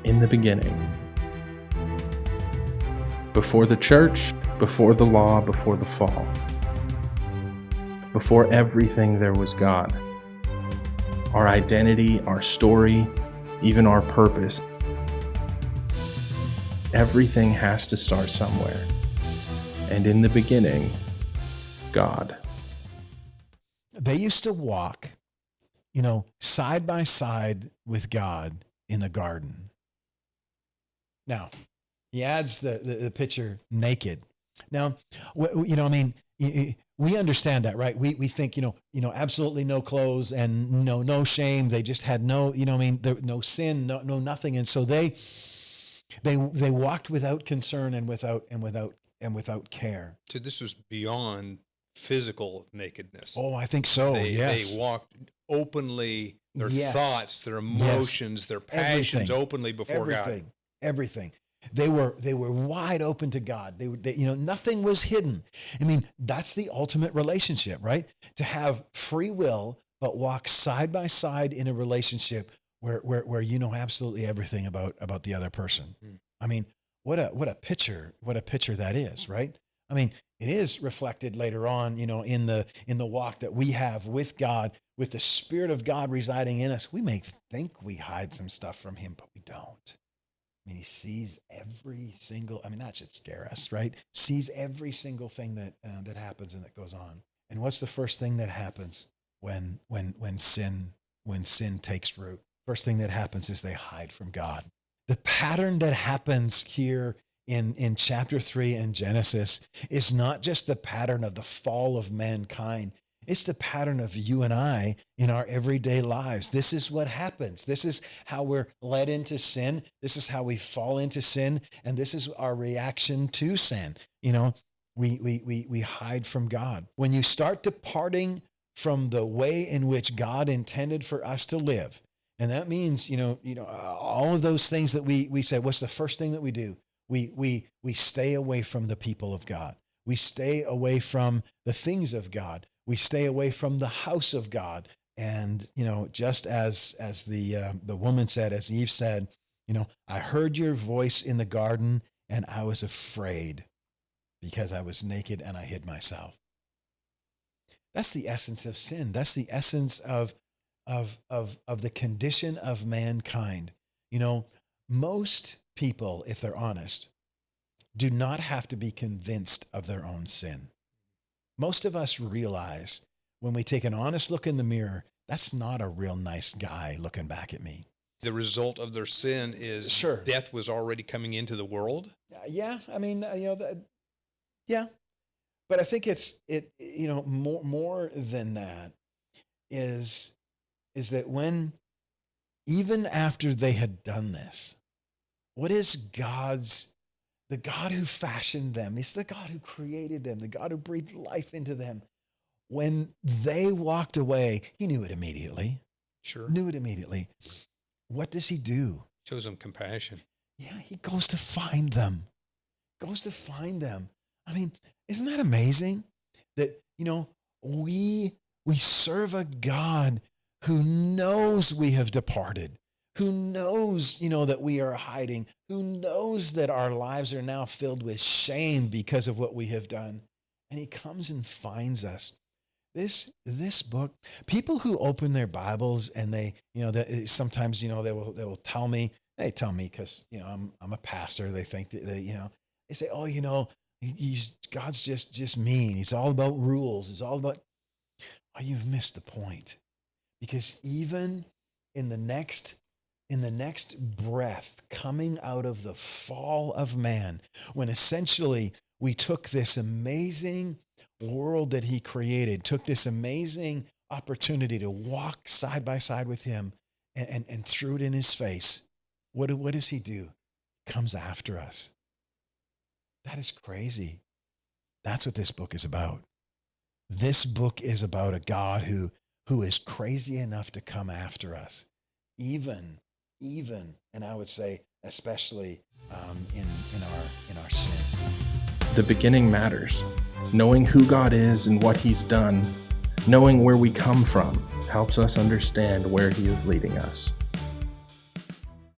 in the beginning. Before the church, before the law, before the fall. Before everything there was God. Our identity, our story, even our purpose. Everything has to start somewhere. And in the beginning, God. They used to walk, side by side with God in the garden. Now, he adds the picture naked. Now, we understand that, right? We think, absolutely no clothes and no shame. They just had no sin, no nothing. And so they walked without concern and without care. So this was beyond physical nakedness. Oh, I think so. Yes. They walked openly, their thoughts, their emotions, their passions openly before God. Everything. They were wide open to God. They nothing was hidden. I mean, that's the ultimate relationship, right? To have free will, but walk side by side in a relationship where you know absolutely everything about the other person. I mean, what a picture that is, right? I mean, it is reflected later on, in the walk that we have with God, with the Spirit of God residing in us. We may think we hide some stuff from him, but we don't. I mean, he sees every single, that should scare us, right? Sees every single thing that happens and that goes on. And what's the first thing that happens when sin takes root? First thing that happens is they hide from God. The pattern that happens here in chapter 3 in Genesis is not just the pattern of the fall of mankind. It's the pattern of you and I in our everyday lives. This is what happens. This is how we're led into sin. This is how we fall into sin. And this is our reaction to sin. We hide from God. When you start departing from the way in which God intended for us to live, and that means, all of those things that we say, what's the first thing that we do? We stay away from the people of God. We stay away from the things of God. We stay away from the house of God. And, just as the woman said, as Eve said, I heard your voice in the garden and I was afraid because I was naked and I hid myself. That's the essence of sin. That's the essence of the condition of mankind. Most people, if they're honest, do not have to be convinced of their own sin. Most of us realize when we take an honest look in the mirror, that's not a real nice guy looking back at me. The result of their sin is death was already coming into the world. Yeah. Yeah. But I think it's more than that is that when, even after they had done this, what is the God who fashioned them? It's the God who created them, the God who breathed life into them. When they walked away, he knew it immediately. Sure. Knew it immediately. What does he do? Shows them compassion. Yeah, he goes to find them. I mean, isn't that amazing? That, we serve a God who knows we have departed, who knows, that we are hiding, who knows that our lives are now filled with shame because of what we have done. And he comes and finds us. This book, people who open their Bibles and they, sometimes, they will tell me because, I'm a pastor. They think that they say, oh, God's just mean. He's all about rules. It's all about, you've missed the point. Because even in the next breath coming out of the fall of man, when essentially we took this amazing world that he created, took this amazing opportunity to walk side by side with him and threw it in his face, what does he do? He comes after us. That is crazy. That's what this book is about. This book is about a God who is crazy enough to come after us, even, and I would say especially in our sin. The beginning matters. Knowing who God is and what he's done, knowing where we come from, helps us understand where he is leading us.